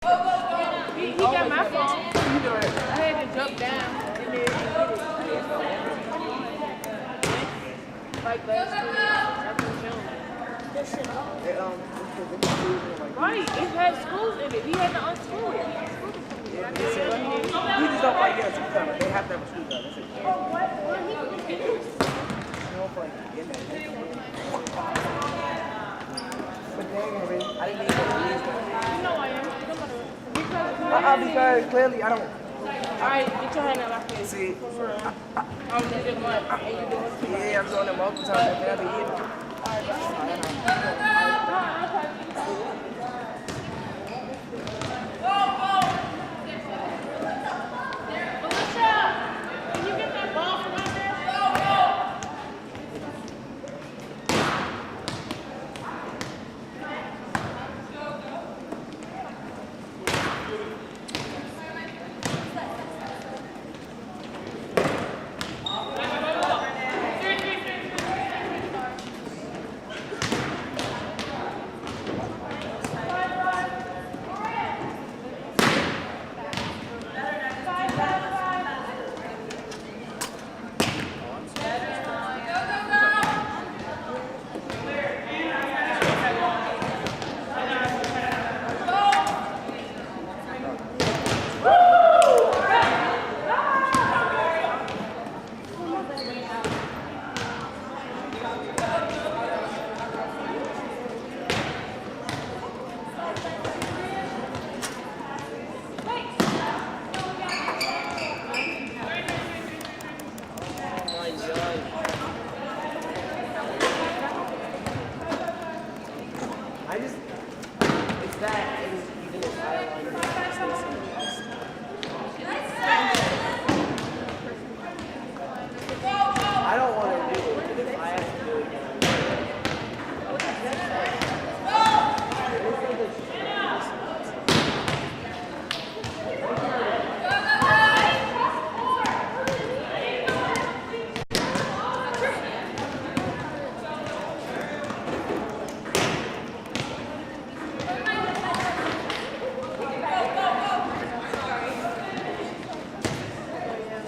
He got my phone. I had to jump down and then like last week after June. Right, it had schools in it. He had to unscrew it. We just don't like that sometimes. They have to have a screwdriver. That's it. But they ain't gonna be. I didn't even use that. You know I am. Because clearly I don't. Alright, get your hand out my face. See, I'm doing what? And you doing too much. yeah, I'm doing it multiple times. That'll be it.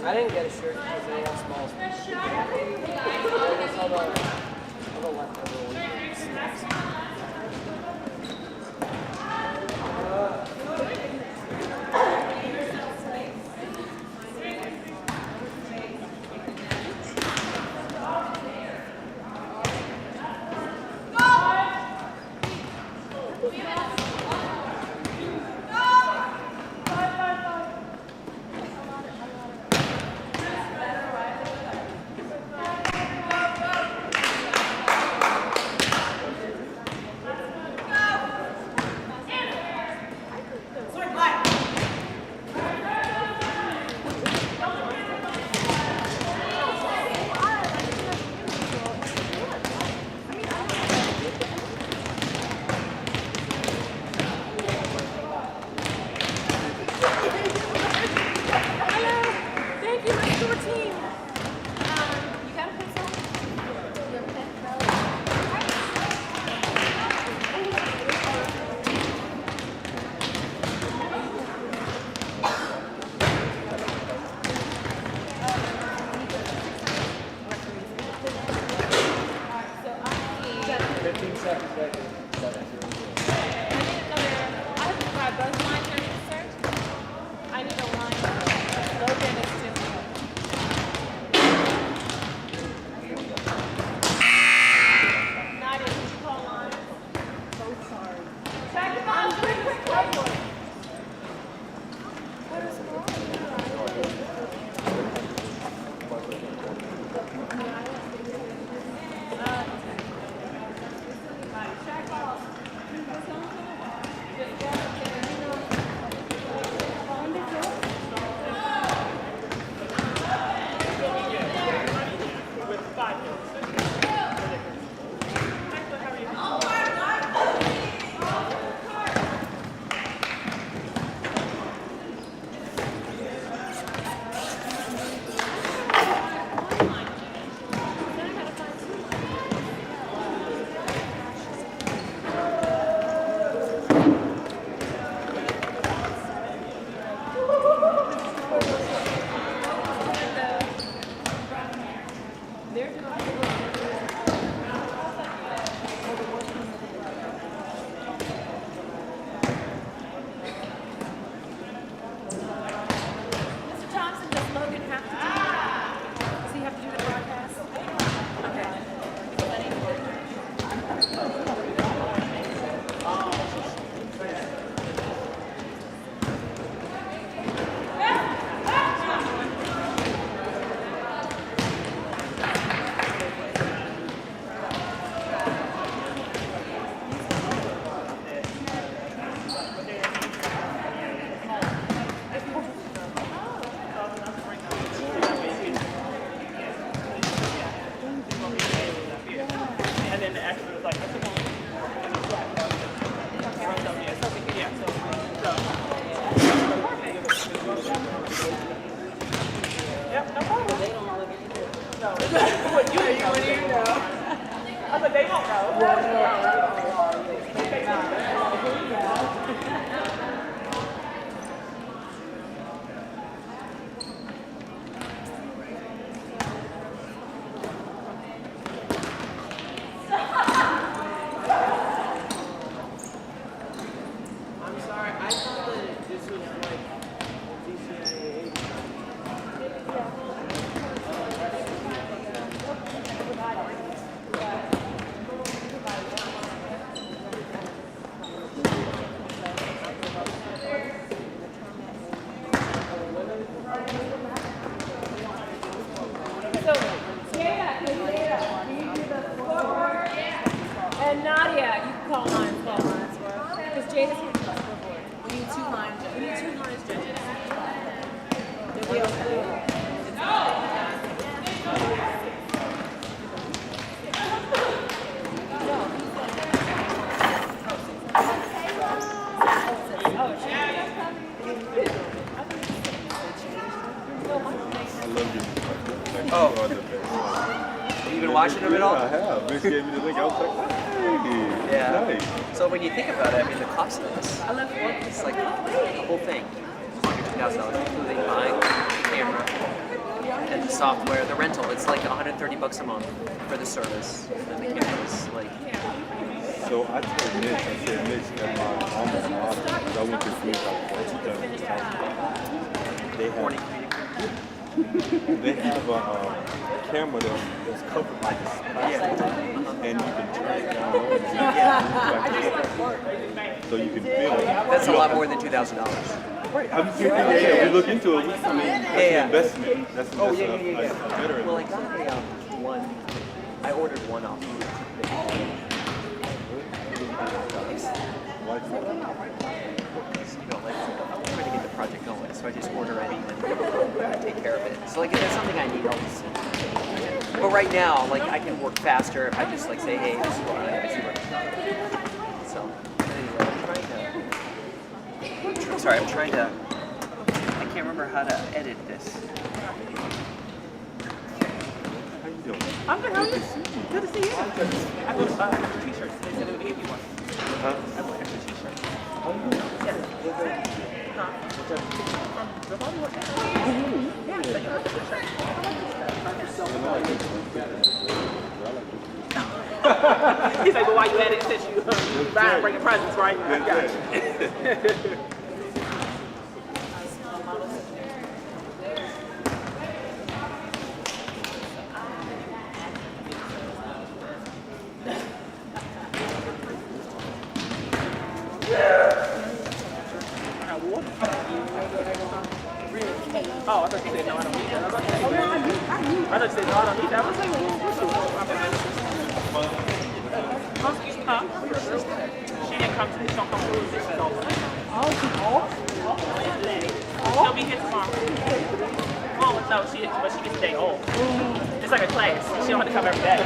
I didn't get a shirt because they have small. I'll go leftover one. but they won't know. I'm sorry, I thought that this was like DCSAA. And Nadia, you can call lines, because Jada's here to the scoreboard. We need 2 lines. We need 2 lines, judges. They'll be able to. Oh. Oh. You been watching them at all? Yeah, I have. Miss gave me the link. I was like, hey, Yeah. nice. So when you think about it, I mean, the cost of this, I left one. it's like the whole thing. $2,000, including buying the camera and the software, the rental. It's like $130 a month for the service. And the camera's like, So I told Mitch, I said, Mitch, at my alma mater, because I went to Green They morning have, community. they have a camera that's covered like a spot, and you can turn it down low. So you can feel it. That's a lot more than $2,000. Right. I'm just yeah, we look into it. I mean, that's Yeah. an investment. That's Oh, that's yeah, a yeah, yeah. better Well, I got a one. I ordered one off. Why do You know, like, I'm trying to get the project going, so I just order any and take care of it. So, like, if there's something I need, I'll just. But right now, like, I can work faster if I just like say, hey, this is what I see what. So, anyway, I'm trying to. I can't remember how to edit this. How you doing? I'm good. How are you? Good to see you. I bought extra t-shirts. They said they would give you one. Huh? I bought extra t-shirts. Yes. Huh? From the Hollywood. Yeah, they got the t-shirt. He's like, well, why you at it since you bringing presents, right? I got you. Oh, I thought you said no, I don't need that. I thought you said no, I don't need that. I was like, huh? She didn't come today. She don't come through. She's over. Oh, she's off? She'll be here tomorrow. Oh, no, but she gets a day off. It's like a class. She don't have to come every day.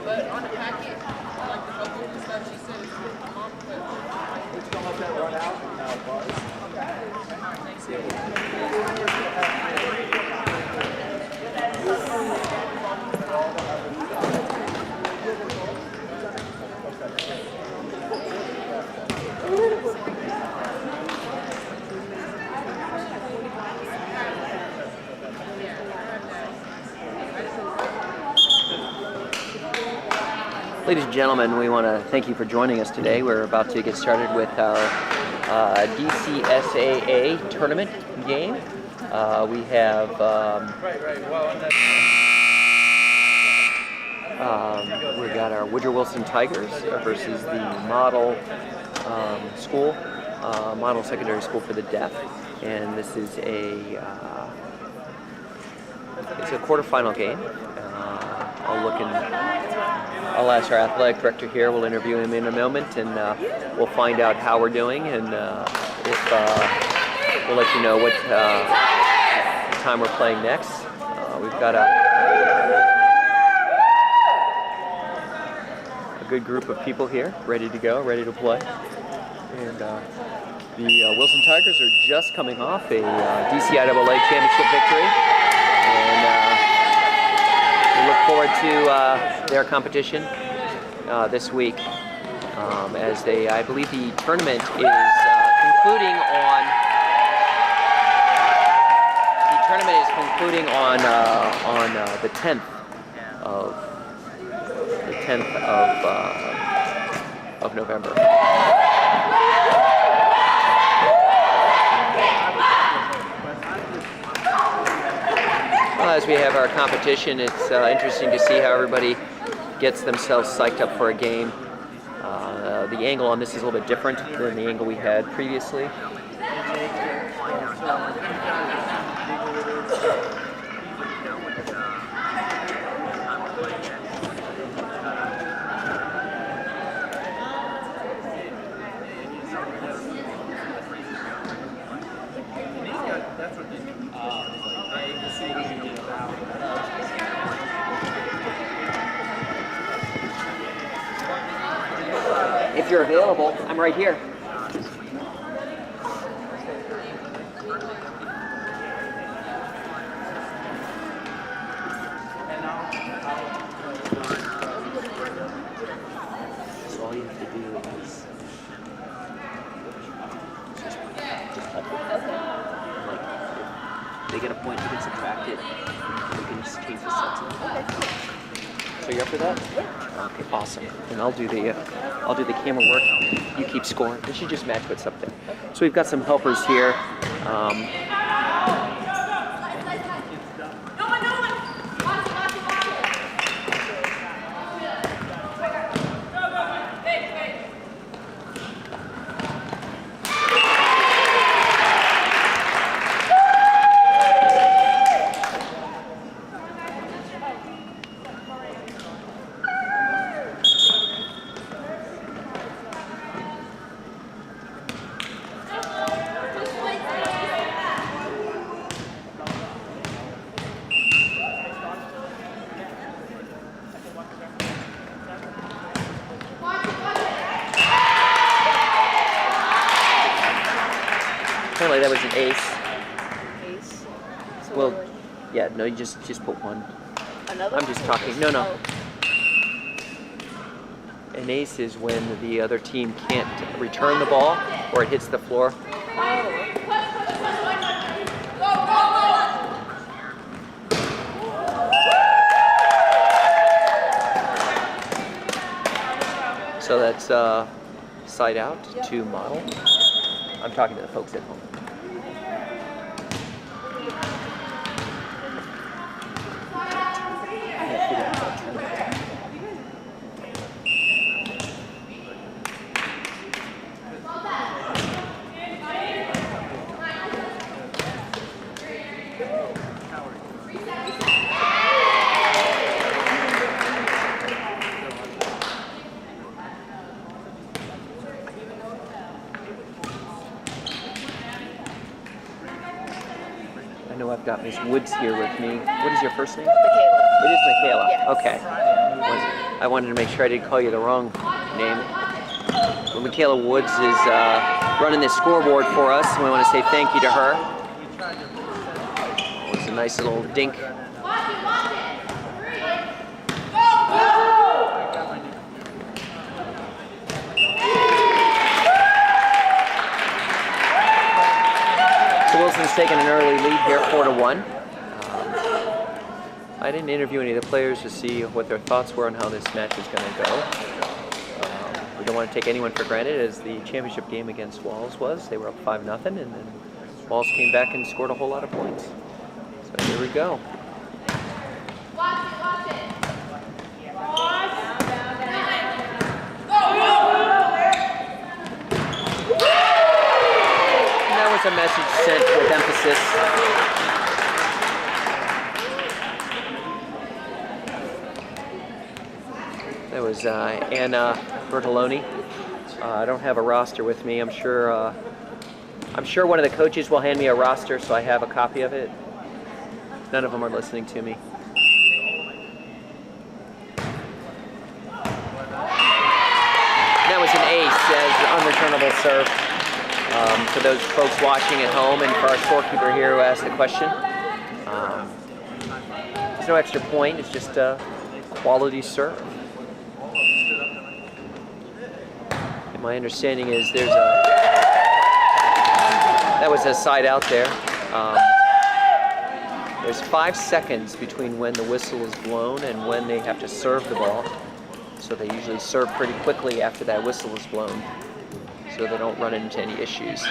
But on the packet, like the notebook and stuff, she said it's a month, but it's gonna let that run Ladies and gentlemen, we want to thank you for joining us today. We're about to get started with our DCSAA tournament game. We have we got our Woodrow Wilson Tigers versus the Model School, Model Secondary School for the Deaf, and this is it's a quarterfinal game. I'll ask our athletic director here. We'll interview him in a moment, and we'll find out how we're doing, and if we'll let you know what time we're playing next. We've got a good group of people here, ready to go, ready to play. And the Wilson Tigers are just coming off a DCSAA championship victory, and we look forward to their competition this week, as I believe the tournament is concluding on the 10th of November. Well, as we have our competition, it's interesting to see how everybody gets themselves psyched up for a game. The angle on this is a little bit different than the angle we had previously. If you're available, I'm right here. So all you have to do is just type it. Like, if they get a point, you can subtract it. You can just change the sets. Okay, cool. So you're up for that? Yeah. Okay, awesome. And I'll do the camera work. You keep scoring. It should just match what's up there. So we've got some helpers here. Apparently that was an ace. Ace. So Well, yeah, no, you just put one. another. I'm just talking. No. An ace is when the other team can't return the ball or it hits the floor. So that's side out to Model. I'm talking to the folks at home. I know I've got Miss Woods here with me. What is your first name? Michaela. It is Michaela. Yes. Okay. I wanted to make sure I didn't call you the wrong name. Well, Michaela Woods is running this scoreboard for us, and we want to say thank you to her. It was a nice little dink. So Wilson's taking an early lead here, 4-1. I didn't interview any of the players to see what their thoughts were on how this match is going to go. We don't want to take anyone for granted, as the championship game against Walls was. They were up 5-0, and then Walls came back and scored a whole lot of points. So here we go. And that was a message sent with emphasis. That was Anna Bertoloni. I don't have a roster with me. I'm sure one of the coaches will hand me a roster, so I have a copy of it. None of them are listening to me. That was an ace as unreturnable serve. For those folks watching at home and for our scorekeeper here who asked the question. There's no extra point, it's just a quality serve. And my understanding is that was a side out there. There's 5 seconds between when the whistle is blown and when they have to serve the ball. So they usually serve pretty quickly after that whistle is blown, so they don't run into any issues.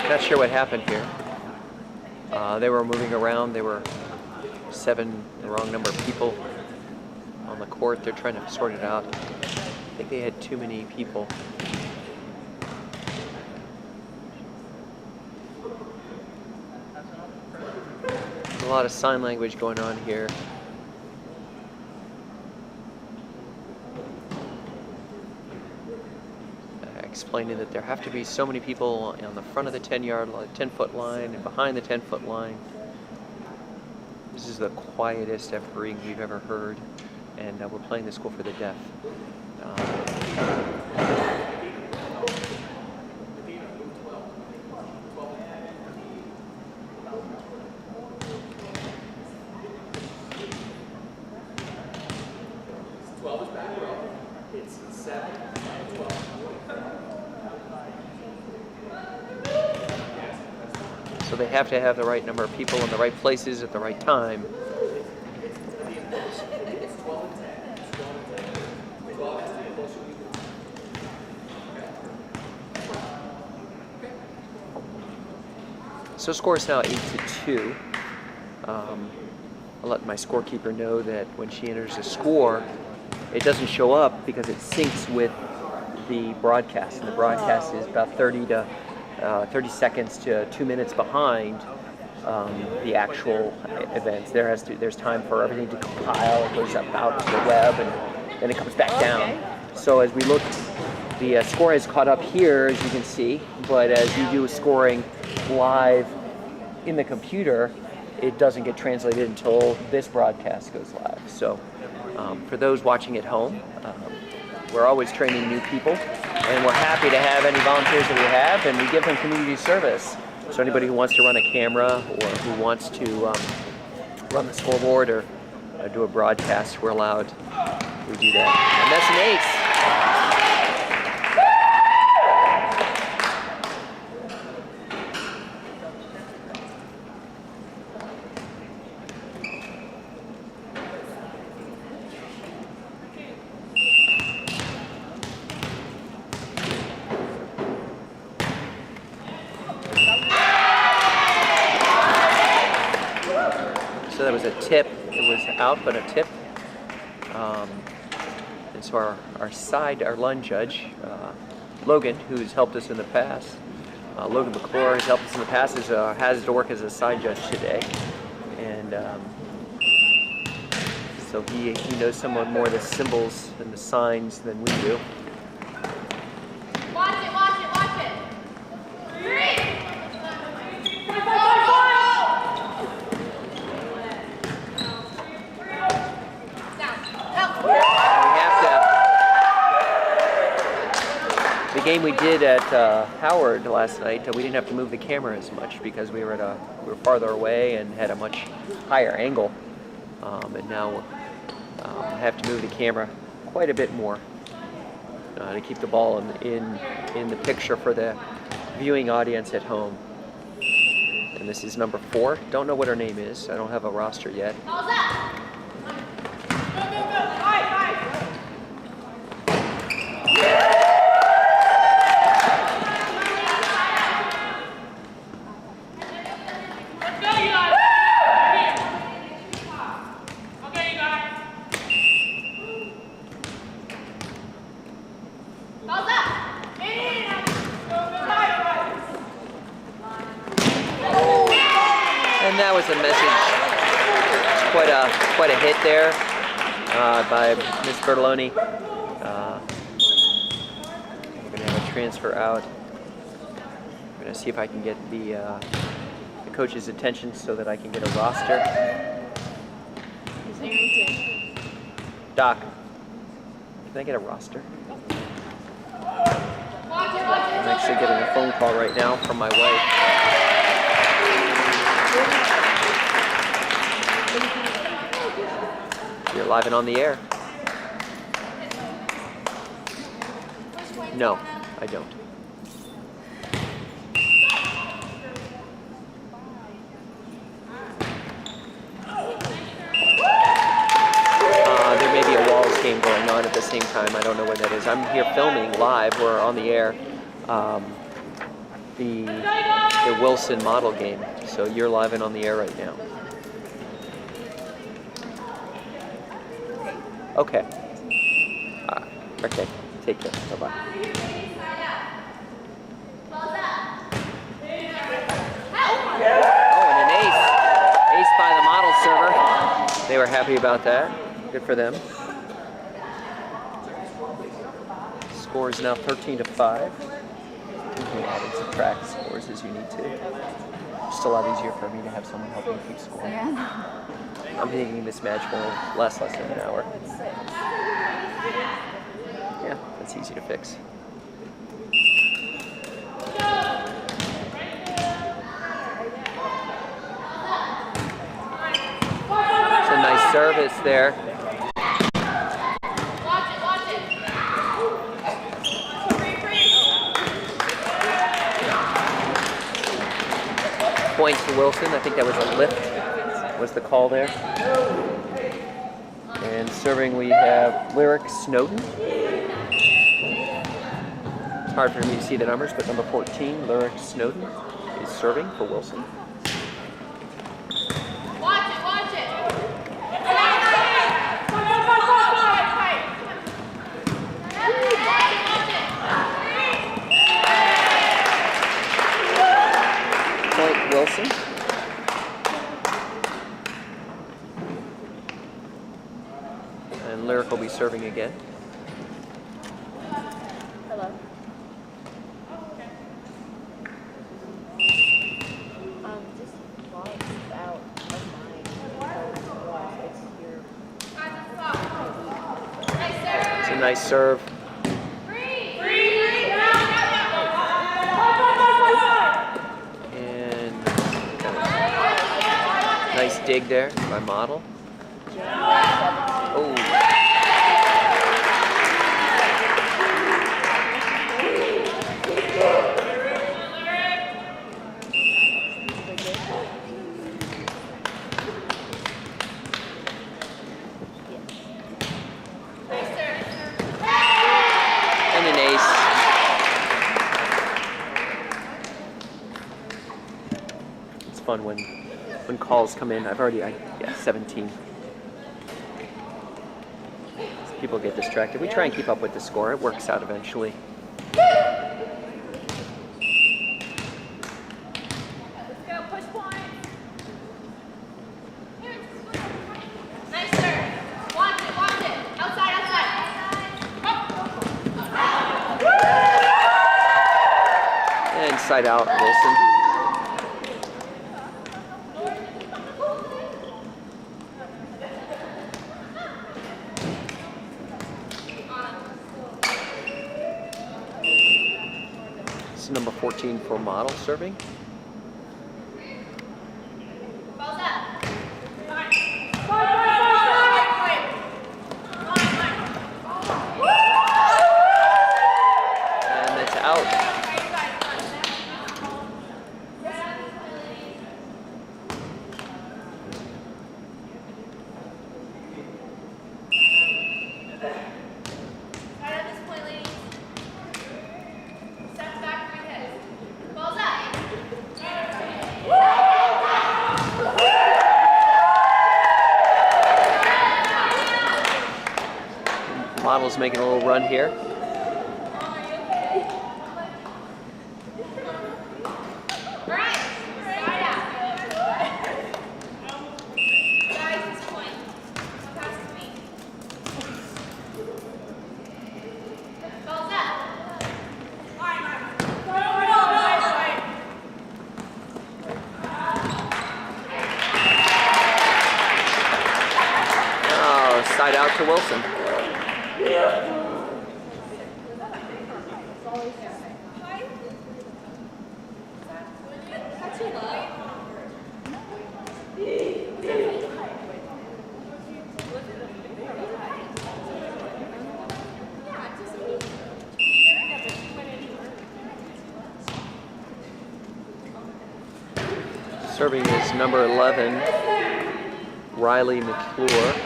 Not sure what happened here. They were moving around. There were the wrong number of people on the court. They're trying to sort it out. I think they had too many people. There's a lot of sign language going on here. Explaining that there have to be so many people on the front of the 10-foot line and behind the 10-foot line. This is the quietest refereeing we've ever heard, and we're playing the school for the deaf. So they have to have the right number of people in the right places at the right time. So score is now 8-2. I'll let my scorekeeper know that when she enters a score, it doesn't show up because it syncs with the broadcast, and the broadcast is about 30 seconds to 2 minutes behind the actual events. There's time for everything to compile. It goes up out to the web, and then it comes back down. So as we look, the score has caught up here, as you can see, but as you do scoring live in the computer, it doesn't get translated until this broadcast goes live. So for those watching at home, we're always training new people, and we're happy to have any volunteers that we have, and we give them community service. So anybody who wants to run a camera or who wants to run the scoreboard or do a broadcast, we're allowed to do that. And that's an ace. So that was a tip. It was out, but a tip. And so our line judge, Logan, who's helped us in the past, Logan McClure has helped us in the past, has to work as a side judge today. And so he knows somewhat more of the symbols and the signs than we do. Watch it, watch it, watch it. 3. game we did at Howard last night, we didn't have to move the camera as much because we were farther away and had a much higher angle. And now have to move the camera quite a bit more to keep the ball in the picture for the viewing audience at home. And this is number 4. Don't know what her name is. I don't have a roster yet. And that was a message, quite a hit there by Miss Bertoloni. We're going to have a transfer out. I'm going to see if I can get the coach's attention so that I can get a roster. Doc, can I get a roster? I'm actually getting a phone call right now from my wife. You're live and on the air. No, I don't. There may be a Walls game going on at the same time. I don't know what that is. I'm here filming live. We're on the air. The Wilson model game. So you're live and on the air right now. Okay. Okay. Take care. Bye-bye. Oh, and an ace. Ace by the model server. They were happy about that. Good for them. Score is now 13-5. You can add and subtract scores as you need to. It's a lot easier for me to have someone helping keep score. I'm thinking this match will last less than an hour. Yeah, that's easy to fix. It's a nice service there. Point to Wilson. I think that was a lift, was the call there. And serving we have Lyric Snowden. It's hard for me to see the numbers, but number 14, Lyric Snowden, is serving for Wilson. Watch it! Point Wilson. And Lyric will be serving again. Hello. Just logs out of mine. It's a nice serve. And nice dig there by Model. Oh. And an ace. It's fun when calls come in. I've already, 17. People get distracted. We try and keep up with the score. It works out eventually. Let's go, push point. Nice serve. Watch it. Outside. And side out, Wilson. 14 for model serving. And that's out. Model's making a little run here. Oh, side out to Wilson. Serving is number 11, Riley McClure. Side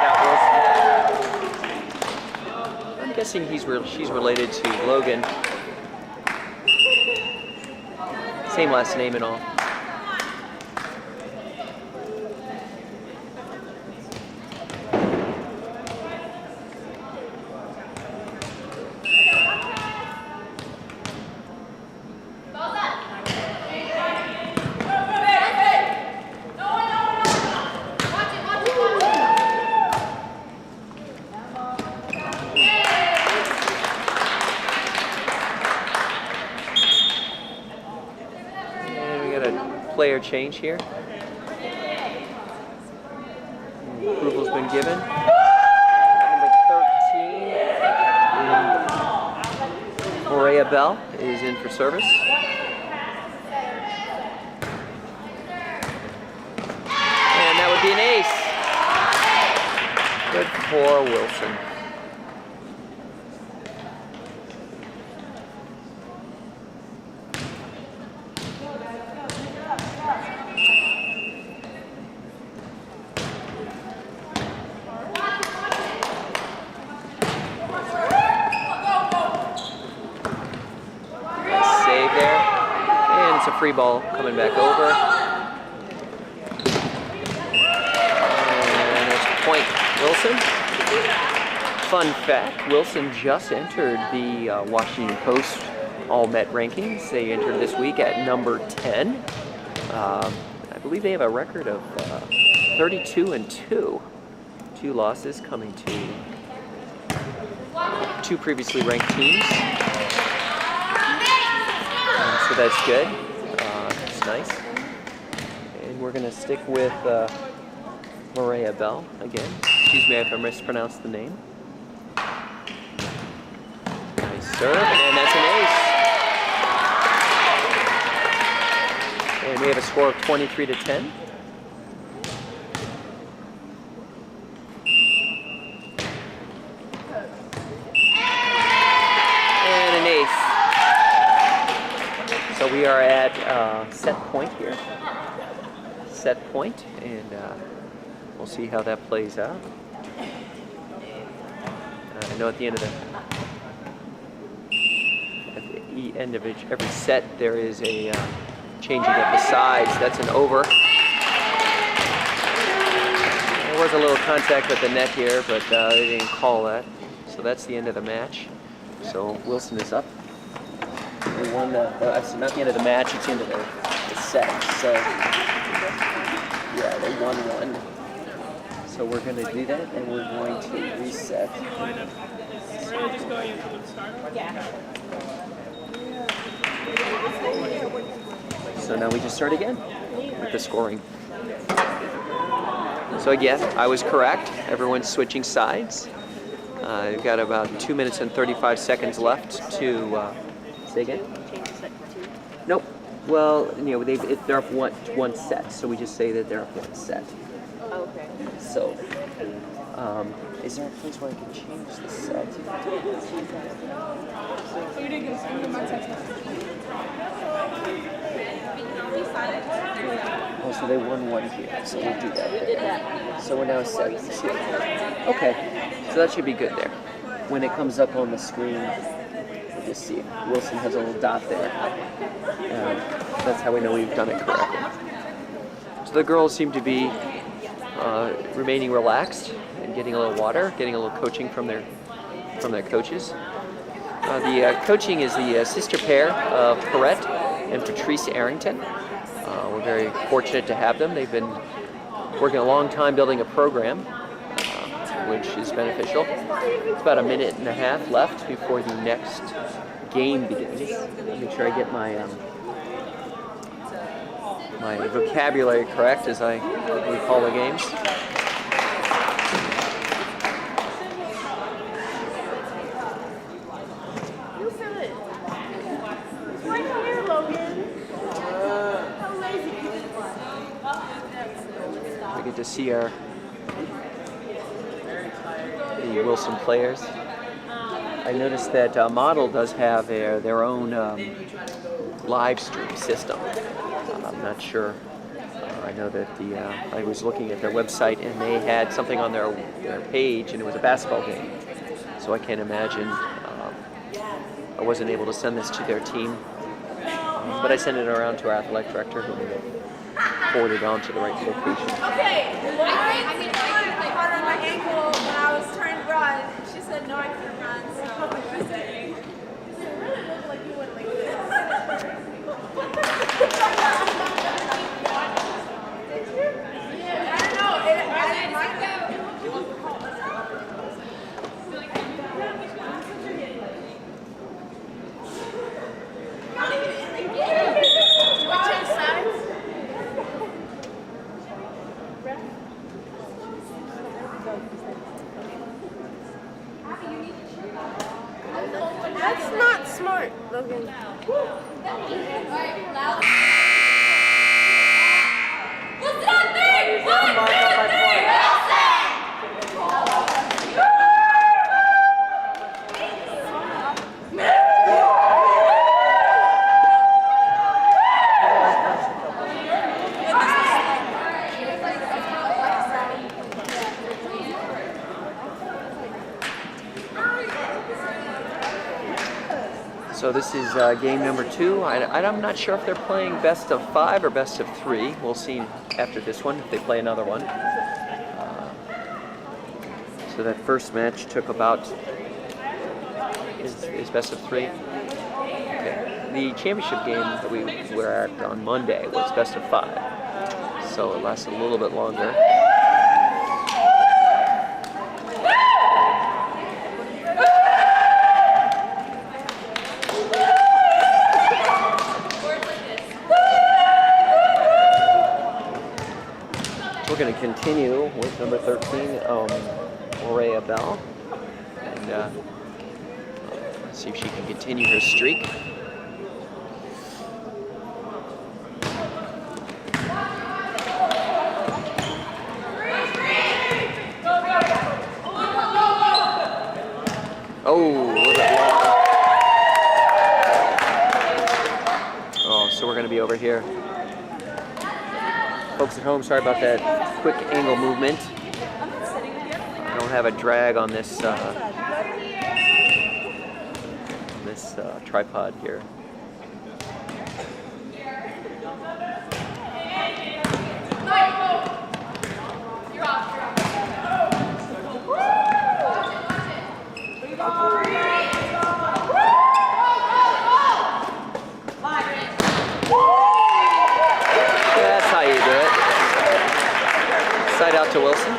out Wilson. I'm guessing she's related to Logan. Same last name and all. Player change here. Approval's been given. Number 13, Maria Bell is in for service. And that would be an ace. Good for Wilson. A free ball coming back over. And it's point Wilson. Fun fact, Wilson just entered the Washington Post All-Met rankings. They entered this week at number 10. I believe they have a record of 32-2. 2 losses coming to 2 previously ranked teams. So that's good. Nice. And we're going to stick with Maria Bell again. Excuse me if I mispronounced the name. Nice serve, and that's an ace. And we have a score of 23-10. And an ace. So we are at set point here. Set point, and we'll see how that plays out. I know at the end of every set there is a changing of the sides. That's an over. There was a little contact with the net here, but they didn't call that. So that's the end of the match. So Wilson is up. They won that's not the end of the match, it's the end of the set. So, yeah, they won one. So we're going to do that, and we're going to reset. So now we just start again with the scoring. So again, I was correct. Everyone's switching sides. We've got about 2 minutes and 35 seconds left to say again. Nope. Well, you know, they're up one set, so we just say that they're up one set. Okay. So, is there a place where I can change the set? So you didn't get my text message. Oh, so they won one here, so we'll do that there. So we're now set. Okay, so that should be good there. When it comes up on the screen, we'll just see. Wilson has a little dot there. That's how we know we've done it correctly. So the girls seem to be remaining relaxed and getting a little water, getting a little coaching from their coaches. The coaching is the sister pair of Perrette and Patrice Arrington. We're very fortunate to have them. They've been working a long time building a program, which is beneficial. It's about a minute and a half left before the next game begins. Make sure I get my my vocabulary correct as I recall the games. You feel it. It's right here, Logan. How lazy you We get to see the Wilson players. I noticed that Model does have their own live stream system. I'm not sure. I know that I was looking at their website and they had something on their page and it was a basketball game. So I can't imagine. I wasn't able to send this to their team, but I sent it around to our athletic director who forwarded it on to the right location. Okay. I caught her on my ankle when I was trying to run. She said no, I couldn't run. So I said, "It really looked like you went like this." I don't know. I didn't mind that. Do I change sides? That's not smart, Logan. So this is game number 2. I'm not sure if they're playing best of 5 or best of 3. We'll see after this one if they play another one. So that first match took about is best of 3. Okay. The championship game that we were at on Monday was best of 5. So it lasted a little bit longer. We're going to continue with number 13, Aurea Bell, and see if she can continue her streak. Oh, a little bit long. Oh, so we're going to be over here. Folks at home, sorry about that quick angle movement. I don't have a drag on this tripod here. That's how you do it. Side out to Wilson.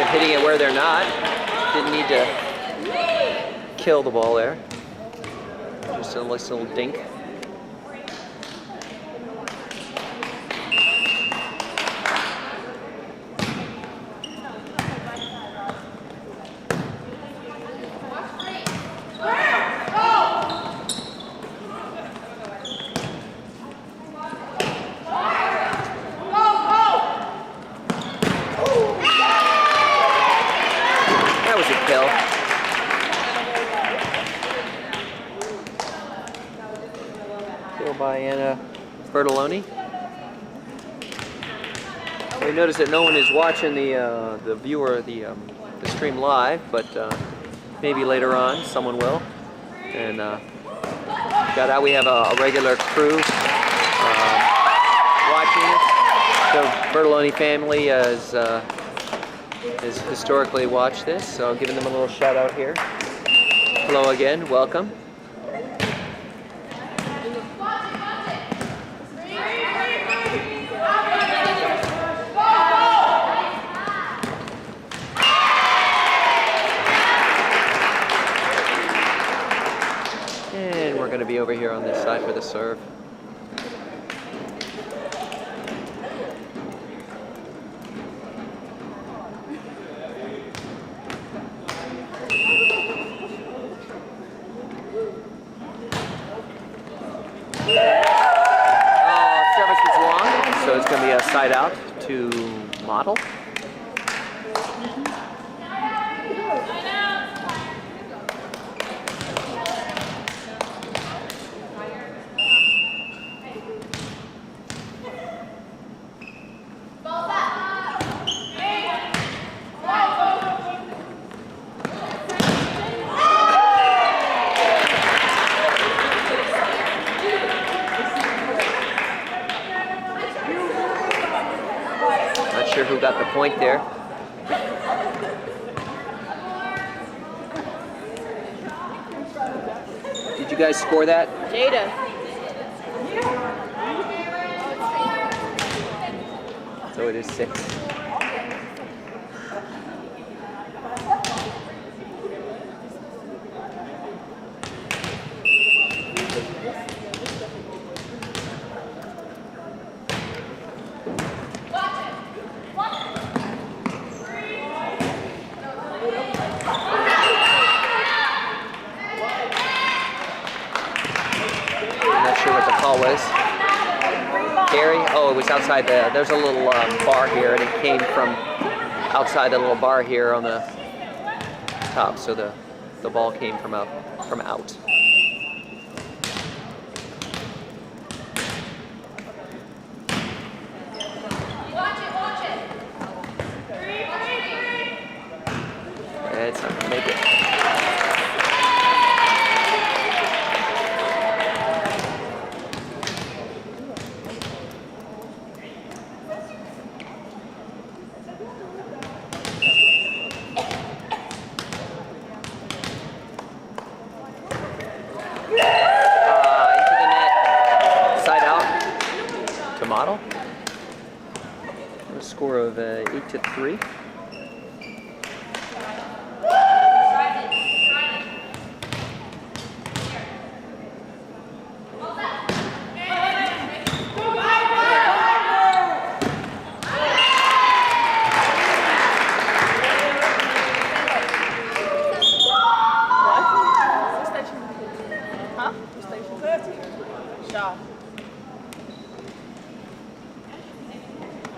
and hitting it where they're not. Didn't need to kill the ball there. Just a nice little dink. That was a kill. Kill by Anna Bertoloni. We notice that no one is watching the viewer, the stream live, but maybe later on someone will. And got out. We have a regular crew watching it. The Bertoloni family has historically watched this, so I'm giving them a little shout out here. Hello again, welcome. And we're going to be over here on this side for the serve. Service was long, so it's going to be a side out to Model. Not sure who got the point there. Did you guys score that? Jada. So it is 6. Not sure what the call was. Gary? Oh, it was outside there's a little bar here, and it came from outside the little bar here on the top, so the ball came from out. It's not gonna make it. Into the net, side out to Model. A score of 8-3.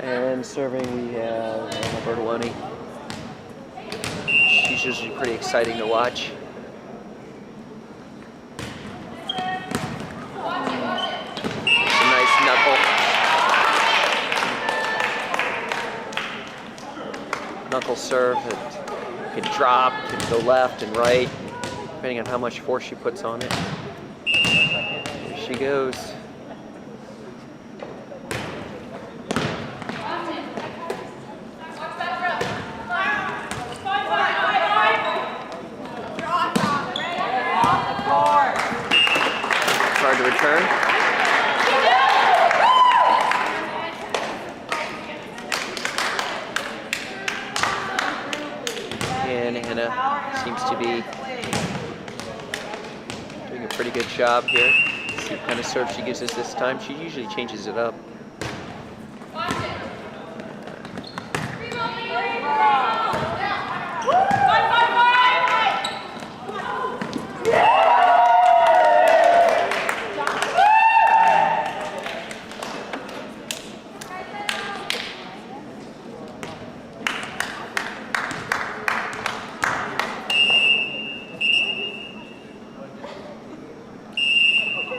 And serving, we have Anna Bertoloni. She's usually pretty exciting to watch. A nice knuckle. Knuckle serve that can drop, can go left and right, depending on how much force she puts on it. Here she goes. Hard to return. good job here. See what kind of serve she gives us this time. She usually changes it up.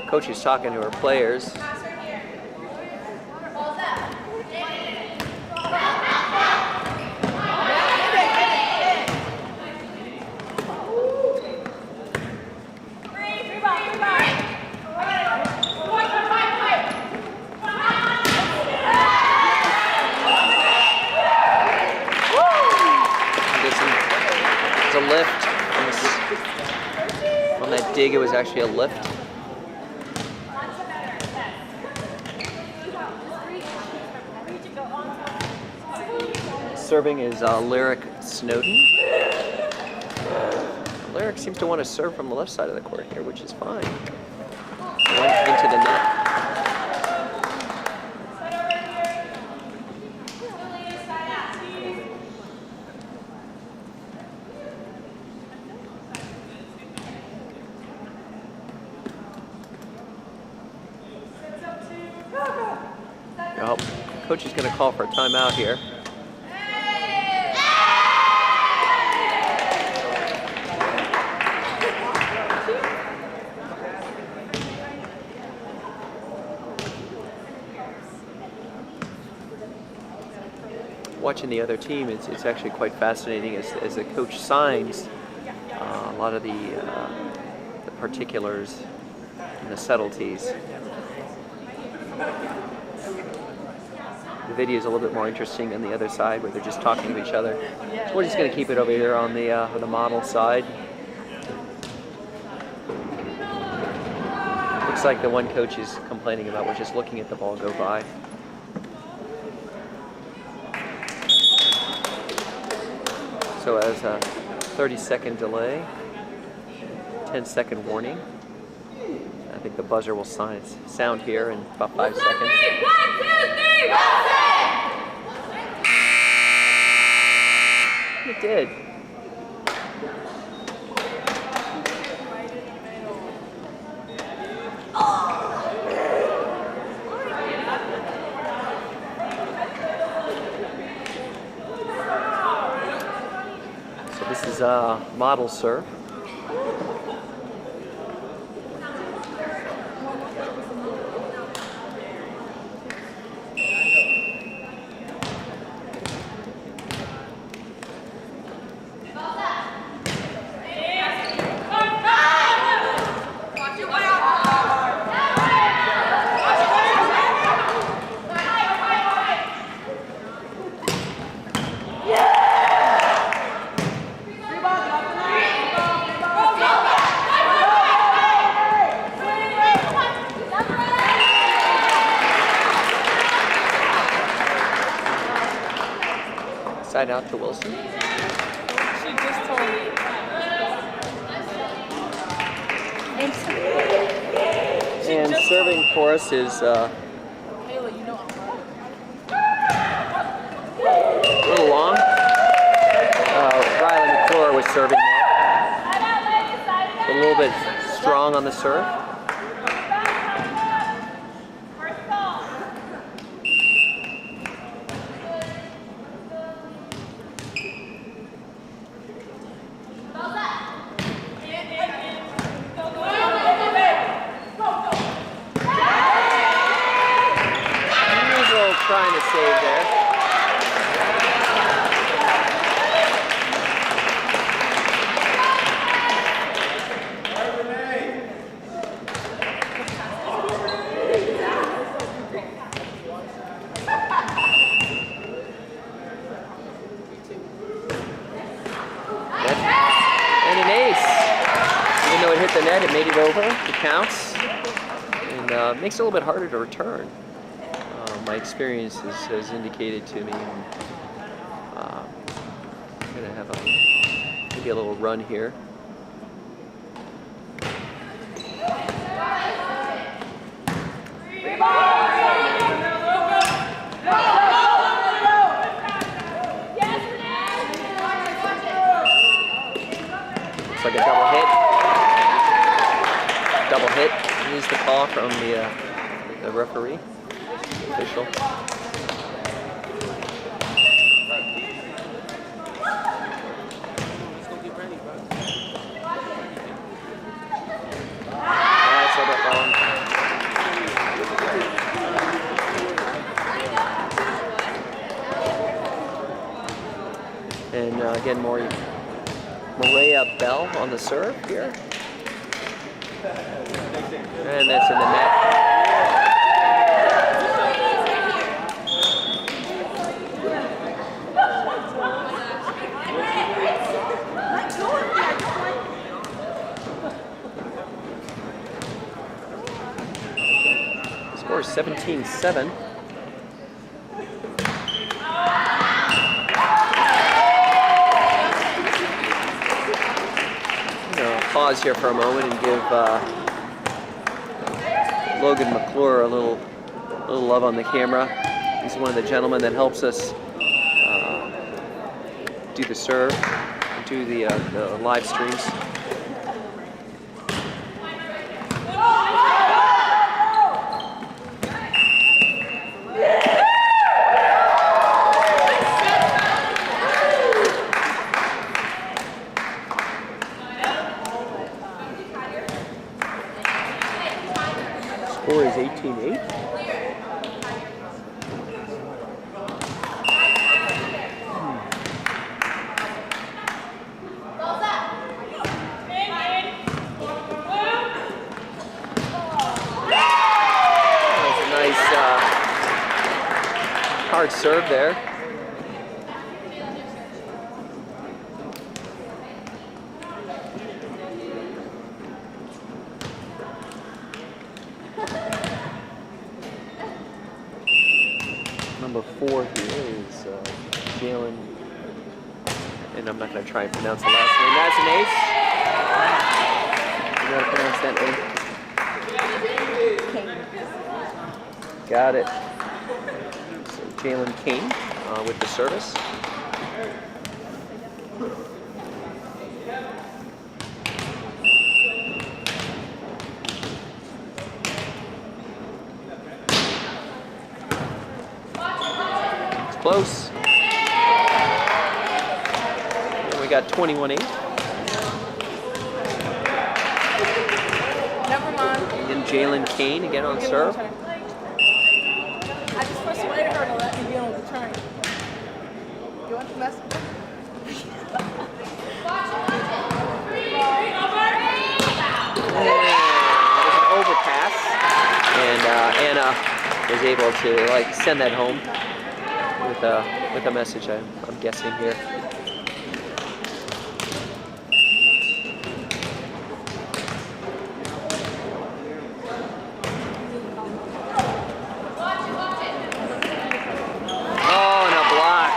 Coach is talking to her players. There's a lift on that dig. It was actually a lift. Serving is Lyric Snowden. Lyric seems to want to serve from the left side of the court here, which is fine. Went into the net. Well, coach is going to call for a timeout here. Watching the other team, it's actually quite fascinating as the coach signs a lot of the particulars and the subtleties. The video is a little bit more interesting on the other side where they're just talking to each other. So we're just going to keep it over here on the model side. Looks like the one coach is complaining about was just looking at the ball go by. So as a 30-second delay, 10-second warning. I think the buzzer will sound here in about 5 seconds. 1, 2, 3, It did. So this is a model serve. Side out to Wilson. She just told me. And serving for us is Kayla, you know I'm a little long. Riley McClure was serving there. A little bit strong on the serve. Trying to save there. And an ace. Even though it hit the net, it made it over. It counts. And makes it a little bit harder to return. My experience has indicated to me I'm going to have maybe a little run here. call from the referee, official. That's a bit long. And again, Maria Bell on the serve here. And that's in the net. The score is 17-7. Pause here for a moment and give Logan McClure a little love on the camera. He's one of the gentlemen that helps us do the serve, do the live streams. Score is 18-8. That's a nice hard serve there. Number 4 here is Jalen, and I'm not going to try and pronounce the last name. That's an ace. You got to pronounce that name. Got it. So Jalen Kane with the service. Close. And we got 21-8. Never mind. And Jalen Kane again on serve. I just persuaded her to let me be on the turn. You want to mess with me? There's an overpass, and Anna was able to send that home with a message. I'm guessing here. Oh, and a block.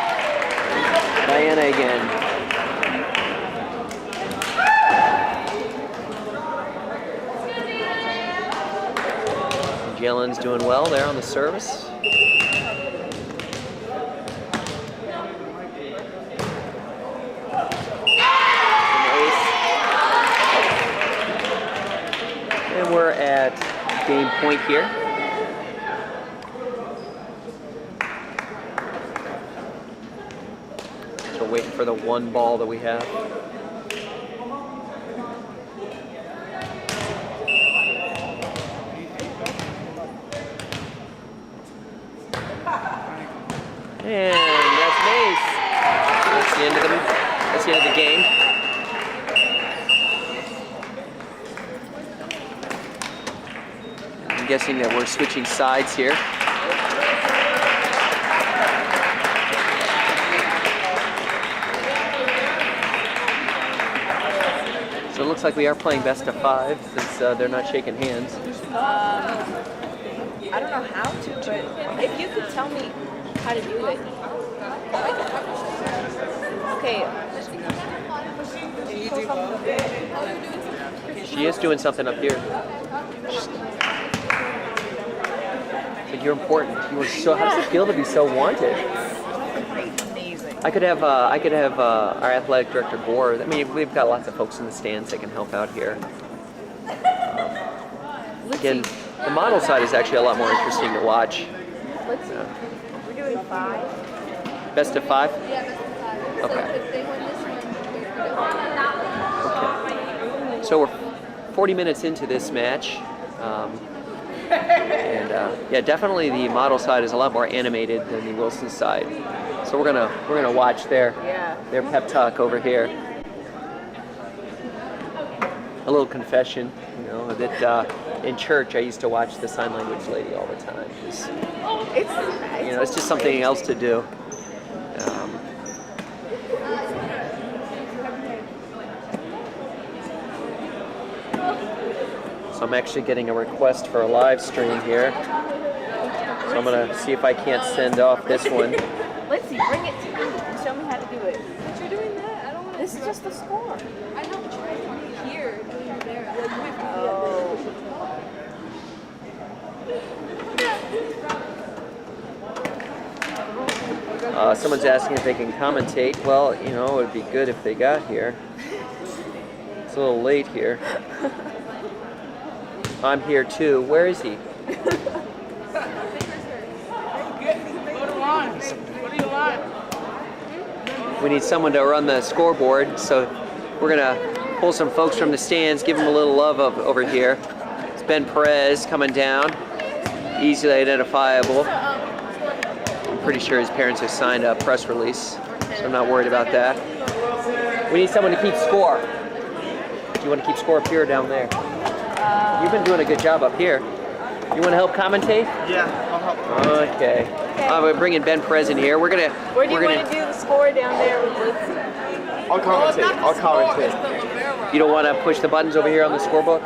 Diana again. Jalen's doing well there on the service. And we're at game point here. So waiting for the one ball that we have. And that's an ace. That's the end of the game. I'm guessing that we're switching sides here. So it looks like we are playing best of 5 since they're not shaking hands. I don't know how to, but if you could tell me how to do it. Okay. She is doing something up here. But you're important. You are so. How does it feel to be so wanted? I could have our athletic director Gore. I mean, we've got lots of folks in the stands that can help out here. Again, the model side is actually a lot more interesting to watch. Let's see. We're doing 5. Best of 5? Yeah, best of 5. Okay. So if they win this one, Okay. So we're 40 minutes into this match. And yeah, definitely the model side is a lot more animated than the Wilson side. So we're gonna watch their pep talk over here. A little confession, that in church I used to watch the sign language lady all the time. It's just something else to do. So I'm actually getting a request for a live stream here. So I'm gonna see if I can't send off this one. Let's see. Bring it to me and show me how to do it. but you're doing that. I don't want to. This is just the score. I know, but you're doing it here, doing it there. Oh. Someone's asking if they can commentate. Well, it would be good if they got here. It's a little late here. I'm here too. Where is he? Go to line. Go to your line. We need someone to run the scoreboard, so we're gonna pull some folks from the stands, give them a little love over here. It's Ben Perez coming down, easily identifiable. I'm pretty sure his parents have signed a press release, so I'm not worried about that. We need someone to keep score. Do you want to keep score up here or down there? You've been doing a good job up here. You want to help commentate? Yeah, I'll help. Okay. We're bringing Ben Perez in here. We're gonna. Where do you want to do the score down there with Lindsay? I'll commentate. I'll commentate. You don't want to push the buttons over here on the scorebook?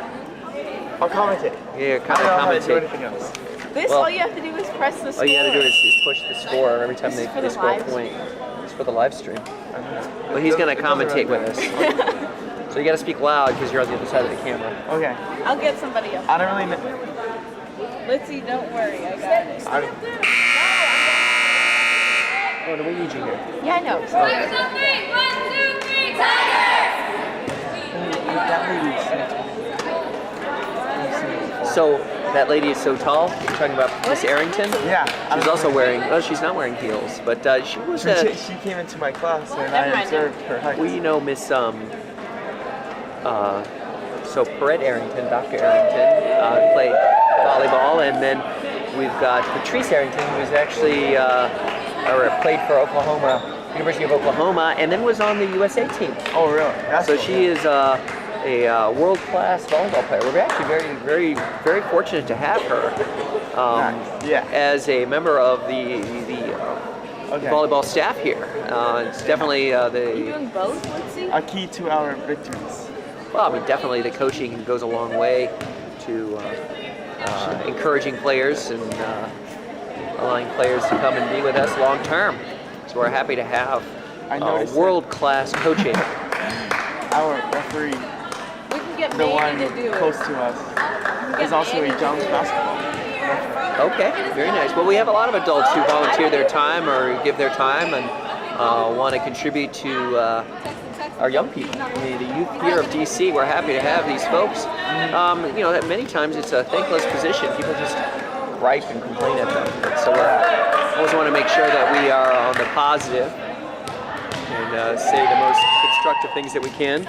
I'll commentate. Yeah, I don't know how to do commentate. anything else. This, Well, all you have to do is press the score. All you gotta do is push the score every time they for the score a live point. It's for the live stream. Well, he's gonna commentate with us. So you gotta speak loud because you're on the other side of the camera. Okay. I'll get somebody else. I don't really know. Lindsay, don't worry. I got it. Oh, do we need you here? Yeah, I know. So that lady is so tall. You're talking about Miss Arrington? Yeah. She's also wearing. Oh, she's not wearing heels, but she was. She came into my class and Never I mind. observed her height. We know Miss so Perret Arrington, Dr. Arrington, played volleyball, and then we've got Patrice Arrington, who's actually played for University of Oklahoma, and then was on the USA team. Oh, really? That's So cool. she is a world-class volleyball player. We're actually very, very, very fortunate to have her Nice. Yeah. as a member of the Okay. volleyball staff here. It's definitely Are you doing both, Lindsay? A key to our victories. well, I mean, definitely the coaching goes a long way to encouraging players and allowing players to come and be with us long term. So we're happy to have I noticed world-class coaching. Our referee, We can get the one Mandy to do close it. to us, is also a Jones basketball. Okay, very nice. Well, we have a lot of adults who volunteer their time or give their time and want to contribite to our young people. I mean, the youth here of DC, we're happy to have these folks. That many times it's a thankless position. People just gripe and complain at them. So we always want to make sure that we are on the positive and say the most constructive things that we can.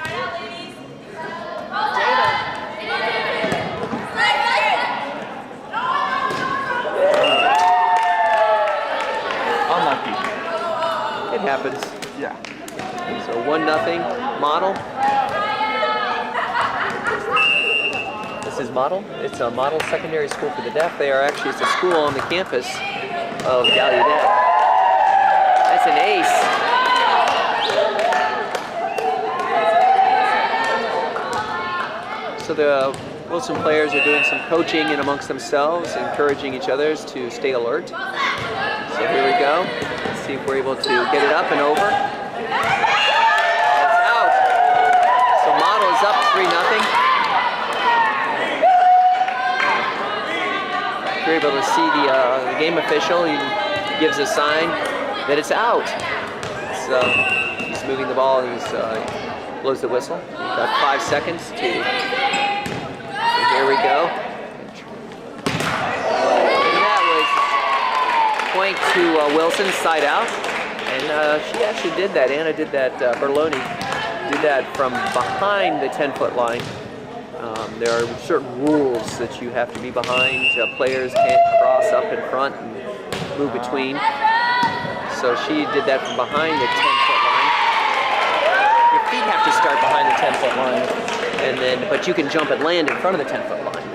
Unlucky. It happens. Yeah. So 1-0 Model. This is Model. It's a Model Secondary School for the Deaf. It's a school on the campus of Gallaudet. That's an ace. So the Wilson players are doing some coaching in amongst themselves, encouraging each other to stay alert. So here we go. Let's see if we're able to get it up and over. That's out. So Model is up 3-0. If you're able to see the game official, he gives a sign that it's out. So he's moving the ball and he blows the whistle. We've got 5 seconds to. Here we go. point to Wilson, side out. And she actually did that. Anna did that. Berloni did that from behind the 10-foot line. There are certain rules that you have to be behind. Players can't cross up in front and move between. So she did that from behind the 10-foot line. Your feet have to start behind the 10-foot line, and then but you can jump and land in front of the 10-foot line.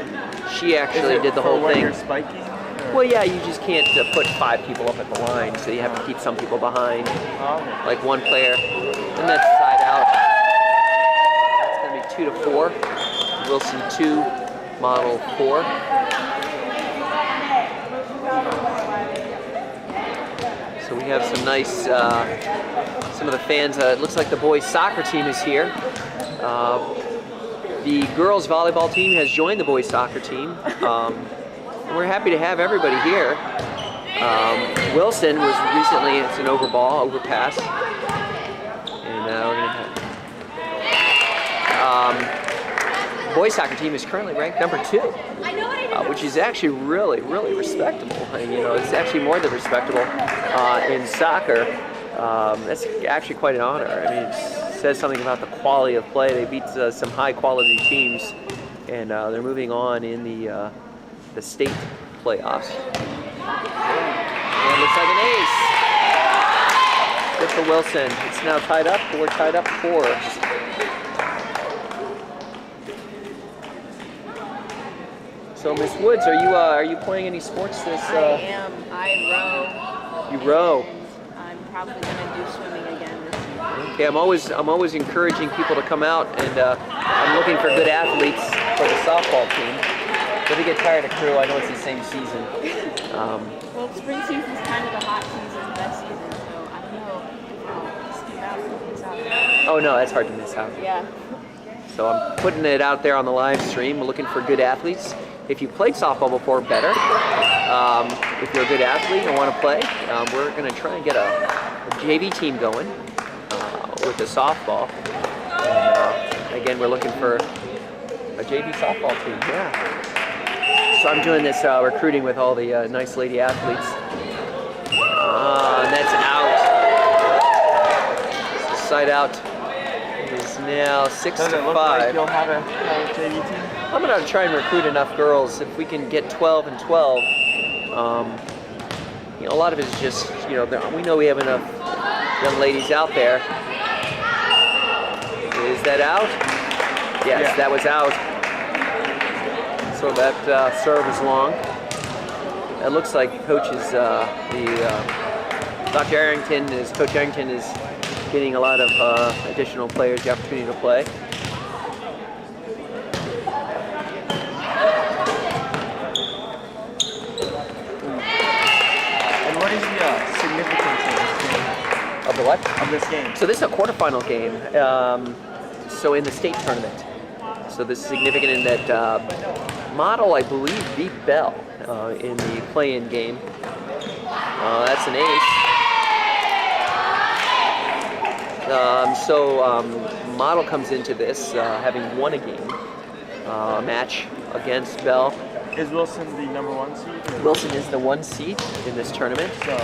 She actually did the whole thing. You're spiking? Well, yeah, you just can't put 5 people up at the line, so you have to keep some people behind, like one player. And that's side out. It's going to be 2 to 4. Wilson 2, Model 4. So we have some nice, some of the fans. It looks like the boys soccer team is here. The girls volleyball team has joined the boys soccer team. And we're happy to have everybody here. Wilson was recently, it's an overpass. And we're gonna have, boys soccer team is currently ranked number 2, which is actually really, really respectable. And, you know, it's actually more than respectable in soccer. That's actually quite an honor. I mean, it says something about the quality of play. They beat some high quality teams, and they're moving on in the state playoffs. And it looks like an ace. Good for Wilson. It's now tied up. We're tied up 4. So, Miss Woods, are you playing any sports this? I am. I row. You row. I'm probably going to do swimming again this year. Okay, I'm always encouraging people to come out, and I'm looking for good athletes for the softball team. If we get tired of crew, I know it's the same season. Well, spring season is kind of the hot season, the best season, so I don't know if I'll skip out and miss out. Oh no, that's hard to miss out. Yeah. So I'm putting it out there on the live stream. We're looking for good athletes. If you played softball before, better. If you're a good athlete and want to play, we're going to try and get a JV team going with the softball. And, again, we're looking for a JV softball team. Yeah. So I'm doing this recruiting with all the nice lady athletes. And that's out. So side out is now 6 Does to it look 5. like you'll have a JV team? I'm going to try and recruit enough girls. If we can get 12 and 12, you know, a lot of it is just, you know, we know we have enough young ladies out there. Is that out? Yes, Yeah. that was out. So that serve is long. It looks like Coach is, Coach Arrington is getting a lot of additional players the opportunity to play. What is the significance of this game? Of the what? Of this game? So this is a quarterfinal game. So in the state tournament. So this is significant in that Model, I believe, beat Bell in the play-in game. That's an ace. Model comes into this having won a game, match against Bell. Is Wilson the number 1 seed? Wilson is the 1 seed in this tournament. So,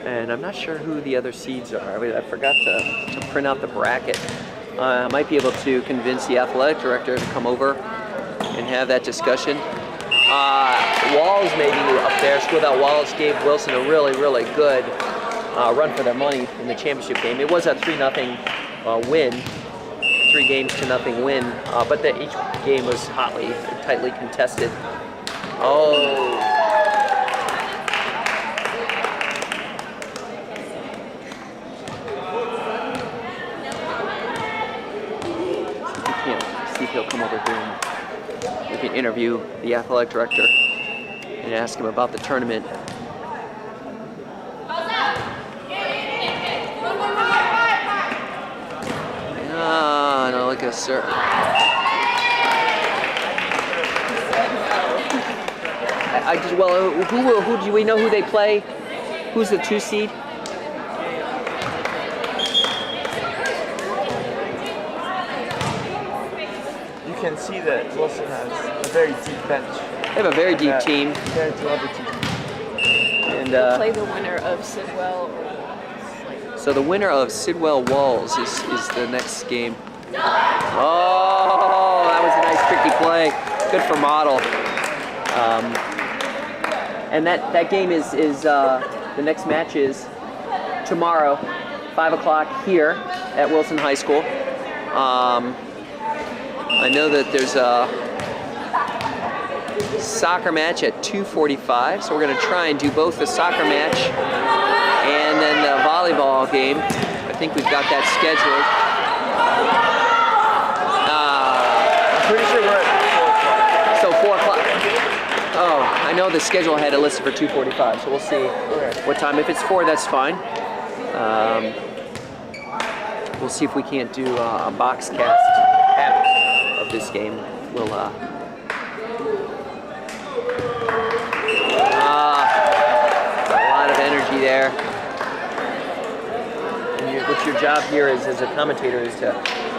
And I'm not sure who the other seeds are. I forgot to print out the bracket. I might be able to convince the athletic director to come over and have that discussion. Walls may be up there. School Without Walls gave Wilson a really, really good run for their money in the championship game. It was a 3-0 win, 3 games to 0 win, but each game was tightly contested. Oh. See if he'll come over here and we can interview the athletic director and ask him about the tournament. No, look at sir. Who do we know who they play? Who's the 2 seed? you can see that Wilson has a very deep bench. They have a very deep team. Compared to other teams. And And Play the winner of Sidwell or Walls. so the winner of Sidwell Walls is the next game. Oh, that was a nice tricky play. Good for Model. And that game is the next match is tomorrow, 5 o'clock here at Wilson High School. I know that there's a soccer match at 2:45, so we're going to try and do both the soccer match and then the volleyball game. I think we've got that scheduled. I'm pretty sure we're at 4 o'clock. So 4 o'clock. Oh, I know the schedule had it listed for 2:45, so we'll see what time. If it's 4, that's fine. We'll see if we can't do a box cast of this game. We'll a lot of energy there. And what's your job here is, as a commentator, is to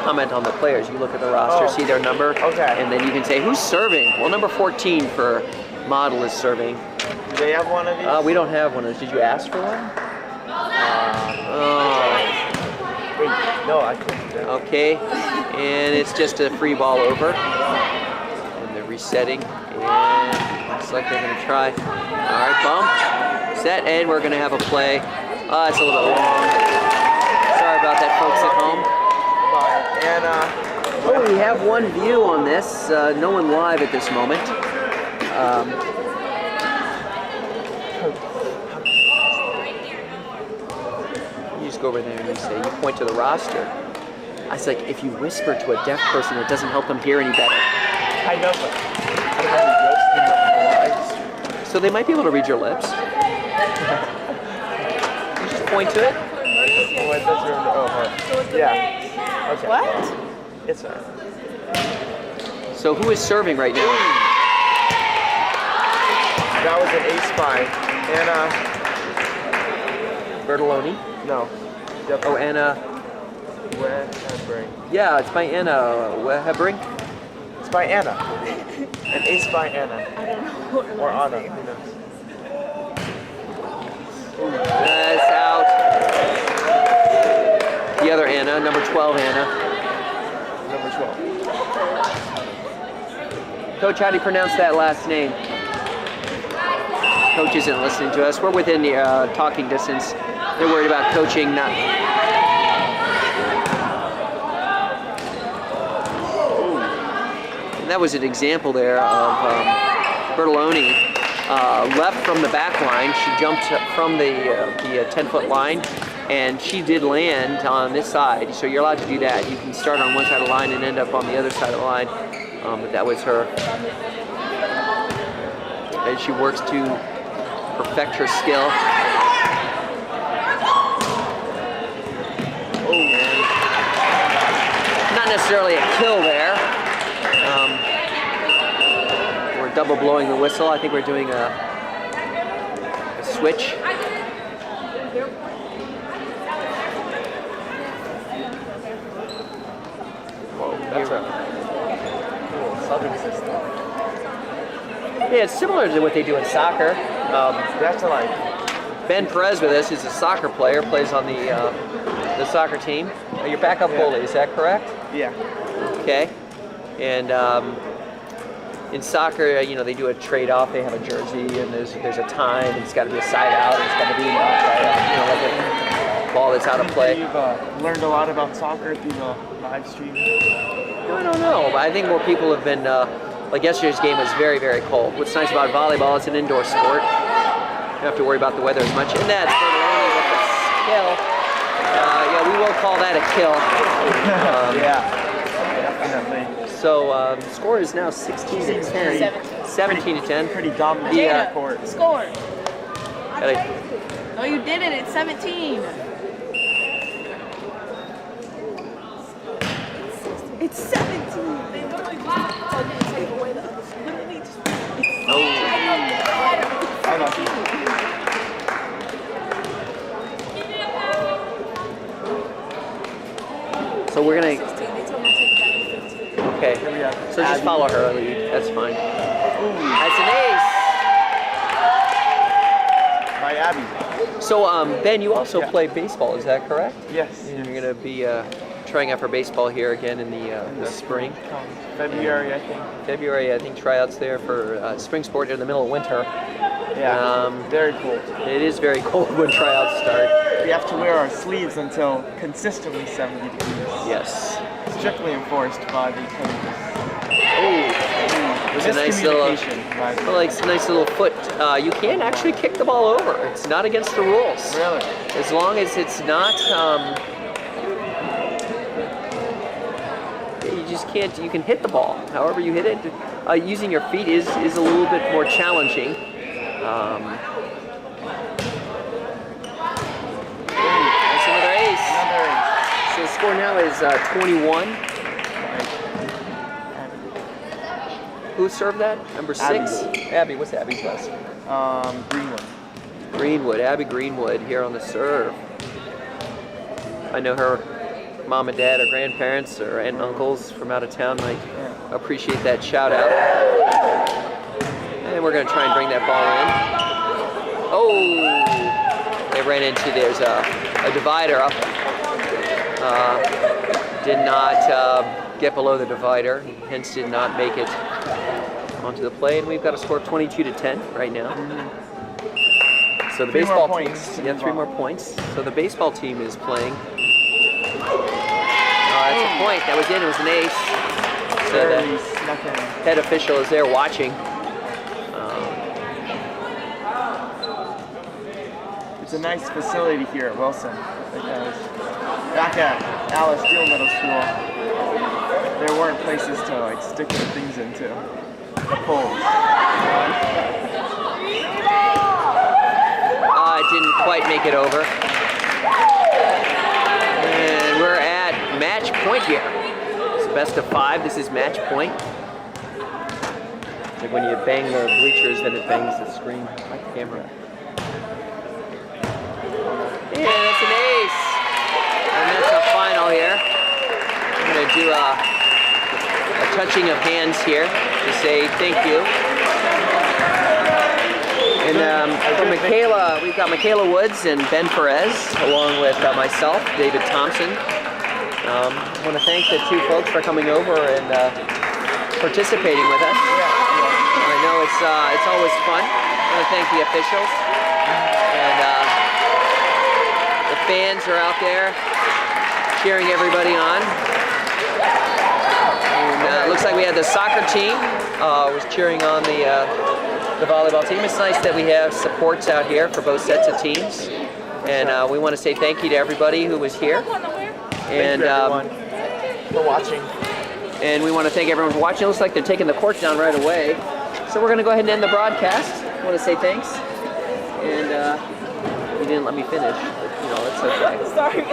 comment on the players. You look at the roster, see their number, and then you can say, who's serving? Well, number 14 for Model is serving. Do they have one of these? We don't have one of those. Did you ask for one? Wait, no, I couldn't do that. Okay, and it's just a free ball over. And they're resetting, and looks like they're gonna try. All right, bump, set, and we're gonna have a play. It's a little bit long. Sorry about that, folks at home. Bye. Oh, we have one view on this. No one live at this moment. You just go over there and you say, you point to the roster. I was like, if you whisper to a deaf person, it doesn't help them hear any better. I know, but I don't have any ghosts in the lights. So they might be able to read your lips. You just point to it. Oh, it does remember. Oh, her. Yeah. Okay. What? It's alright. So who is serving right now? That was an ace by Anna. Bertoloni? No. Yep. Oh, Anna. Wehebring. Yeah, it's by Anna Wehebring. It's by Anna. An ace by Anna. I don't know. Or Anna. Who knows? That's out. The other Anna, number 12 Anna. Number 12. Coach, how do you pronounce that last name? Coach isn't listening to us. We're within the talking distance. They're worried about coaching, not... And that was an example there of Bertoloni left from the back line. She jumped from the 10-foot line, and she did land on this side. So you're allowed to do that. You can start on one side of the line and end up on the other side of the line. But that was her. And she works to perfect her skill. Oh, man. Not necessarily a kill there. We're double blowing the whistle. I think we're doing a switch. Whoa, that's a cool southern system. Yeah, it's similar to what they do in soccer. That's like Ben Perez with us is a soccer player, plays on the soccer team. Your backup goalie, is that correct? yeah. Okay. And in soccer, you know, they do a trade-off. They have a jersey, and there's a time, and it's got to be a side out, and it's got to be like a ball that's out of play. You've learned a lot about soccer through the live stream. I don't know, but I think more people have been, like yesterday's game was very, very cold. What's nice about volleyball, it's an indoor sport. You don't have to worry about the weather as much. And that's Bertoloni with a kill. Yeah, we will call that a kill. Yeah, definitely. So the score is now 16 to 10. 17 to 10. Pretty dominant Yeah. court. Score. Gotta- No, you didn't. It's 17. It's 17. They literally just take away the other. Literally just. I know. So we're gonna. Okay. Here we have So just follow her lead. That's fine. That's an ace. By Abby. So, Ben, you also Yeah. play baseball, is that correct? Yes. And you're going to be trying out for baseball here again in the spring. February, I think. February, I think, tryouts there for spring sport in the middle of winter. Yeah. Very cool. It is very cold when tryouts start. We have to wear our sleeves until consistently 70 degrees. Yes. Strictly enforced by the coaches. Oh, it's a nice little, nice little foot. You can actually kick the ball over. It's not against the rules. Really? As long as it's not, you just can't. You can hit the ball. However you hit it, using your feet is a little bit more challenging. That's another ace. Another ace. So the score now is 21. Who served that? Number 6? Abby. What's Abby's last name? Greenwood. Greenwood. Abby Greenwood here on the serve. I know her mom and dad or grandparents or aunt and uncles from out of town might appreciate that shout out. And we're going to try and bring that ball in. Oh! They ran into, there's a divider up. Did not get below the divider, hence did not make it onto the play, and we've got a score of 22-10 right now. So the baseball team, 3 more points. So the baseball team is playing. That's a point. That was in. It was an ace. So the head official is there watching. It's a nice facility here at Wilson. Back at Alice Deal Middle School, there weren't places to like stick the things into. The poles. Didn't quite make it over. And we're at match point here. It's best of 5. This is match point. Like when you bang the bleachers, then it bangs the screen like the camera. Yeah, that's an ace. And that's a final here. I'm going to do a touching of hands here to say thank you. And for Michaela, we've got Michaela Woods and Ben Perez, along with myself, David Thompson. I want to thank the 2 folks for coming over and participating with us. I know it's always fun. I want to thank the officials. And the fans are out there cheering everybody on. And it looks like we had the soccer team was cheering on the volleyball team. It's nice that we have supports out here for both sets of teams. And we want to say thank you to everybody who was here. And thank you everyone for watching. And we want to thank everyone for watching. It looks like they're taking the court down right away. So we're going to go ahead and end the broadcast. I want to say thanks. And you didn't let me finish, but, you know, it's okay. Sorry.